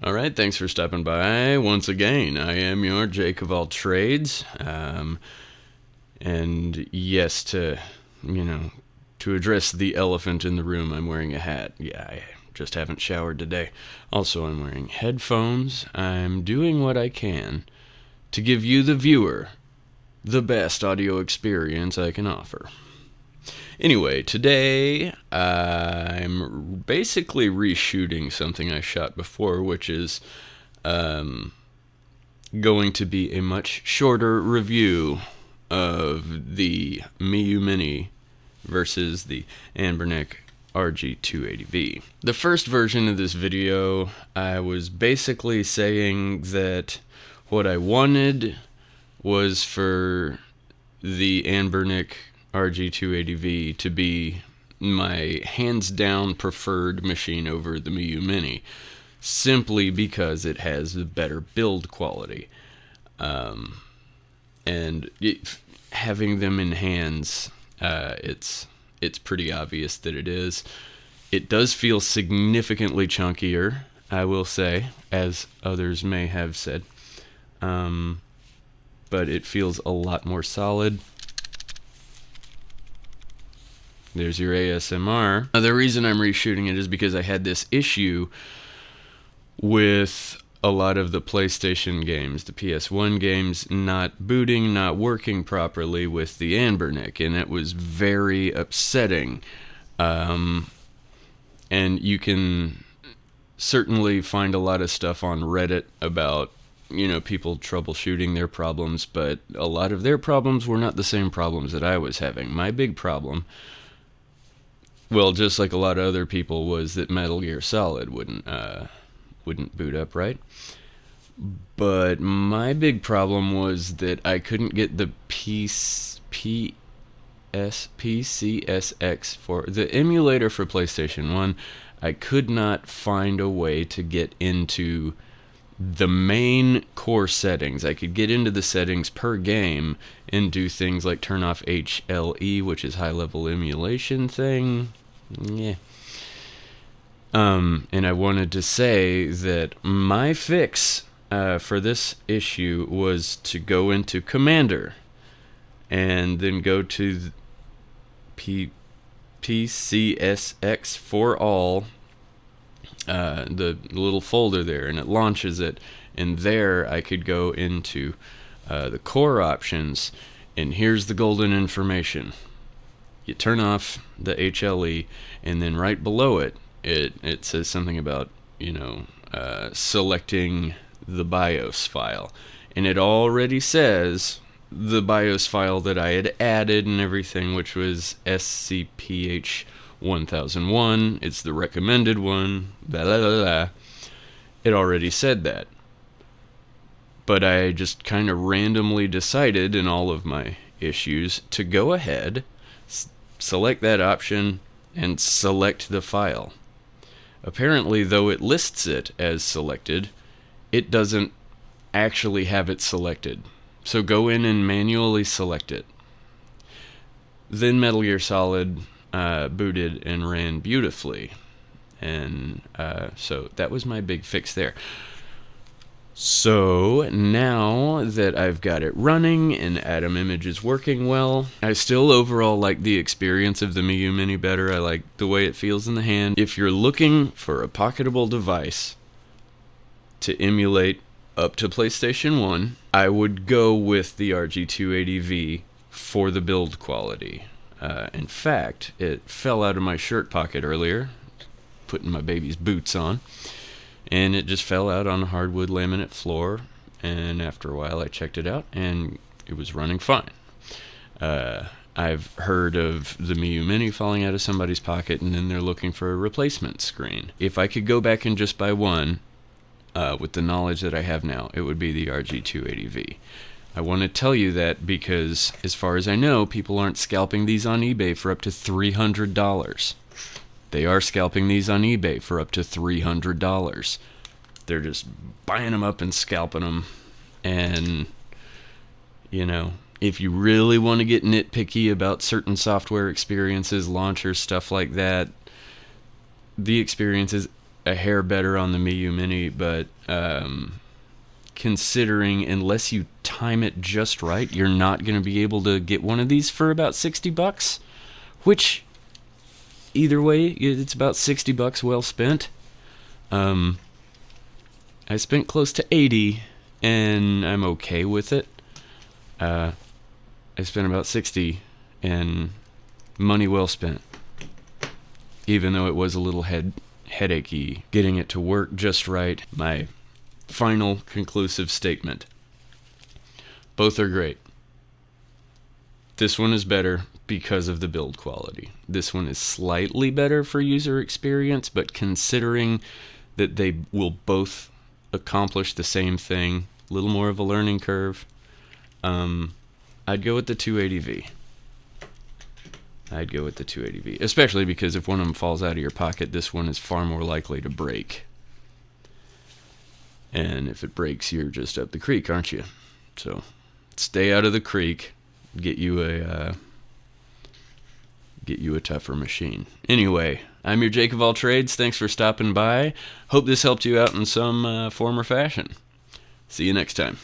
All right, thanks for stopping by once again. I am your Jake of all trades. And yes, to address the elephant in the room, I'm wearing a hat. Yeah, I just haven't showered today. Also, I'm wearing headphones. I'm doing what I can to give you, the viewer, the best audio experience I can offer. Anyway, today I'm basically reshooting something I shot before, which is going to be a much shorter review of the Miyoo Mini versus the Anbernic RG280V. The first version of this video, I was basically saying that what I wanted was for the Anbernic RG280V to be my hands-down preferred machine over the Miyoo Mini, simply because it has a better build quality. Having them in hands, it's pretty obvious that it is. It does feel significantly chunkier, I will say, as others may have said. But it feels a lot more solid. There's your ASMR. The reason I'm reshooting it is because I had this issue with a lot of the PlayStation games, the PS1 games, not booting, not working properly with the Anbernic, and it was very upsetting. And you can certainly find a lot of stuff on Reddit about, people troubleshooting their problems, but a lot of their problems were not the same problems that I was having. My big problem, well, just like a lot of other people, was that Metal Gear Solid wouldn't boot up right. But my big problem was that I couldn't get the PCSX for the emulator for PlayStation 1. I could not find a way to get into the main core settings. I could get into the settings per game and do things like turn off HLE, which is high level emulation thing. Yeah. And I wanted to say that my fix for this issue was to go into Commander and then go to PCSX for all, the little folder there, and it launches it. And there I could go into the core options, and here's the golden information. You turn off the HLE, and then right below it, it says something about, selecting the BIOS file. And it already says the BIOS file that I had added and everything, which was SCPH 1001. It's the recommended one. Blah, blah, blah, blah. It already said that. But I just kind of randomly decided in all of my issues to go ahead, select that option, and select the file. Apparently, though it lists it as selected, it doesn't actually have it selected. So go in and manually select it. Then Metal Gear Solid booted and ran beautifully. And so that was my big fix there. So now that I've got it running and Atom Image is working well, I still overall like the experience of the Miyoo Mini better. I like the way it feels in the hand. If you're looking for a pocketable device to emulate up to PlayStation 1, I would go with the RG280V for the build quality. In fact, it fell out of my shirt pocket earlier, putting my baby's boots on. And it just fell out on a hardwood laminate floor, and after a while I checked it out, and it was running fine. I've heard of the Miyoo Mini falling out of somebody's pocket, and then they're looking for a replacement screen. If I could go back and just buy one, with the knowledge that I have now, it would be the RG280V. I want to tell you that because, as far as I know, people aren't scalping these on eBay for up to $300. They are scalping these on eBay for up to $300. They're just buying them up and scalping them. And, if you really want to get nitpicky about certain software experiences, launchers, stuff like that, the experience is a hair better on the Miyoo Mini, but considering unless you time it just right, you're not going to be able to get one of these for about $60, which either way, it's about $60 well spent. I spent close to 80 and I'm okay with it. I spent about 60 and money well spent. Even though it was a little headachy getting it to work just right. My final conclusive statement. Both are great. This one is better because of the build quality. This one is slightly better for user experience, but considering that they will both accomplish the same thing, a little more of a learning curve, I'd go with the 280V. I'd go with the 280V, especially because if one of them falls out of your pocket, this one is far more likely to break. And if it breaks, you're just up the creek, aren't you? So stay out of the creek. Get you a tougher machine. Anyway, I'm your Jake of all trades. Thanks for stopping by. Hope this helped you out in some form or fashion. See you next time.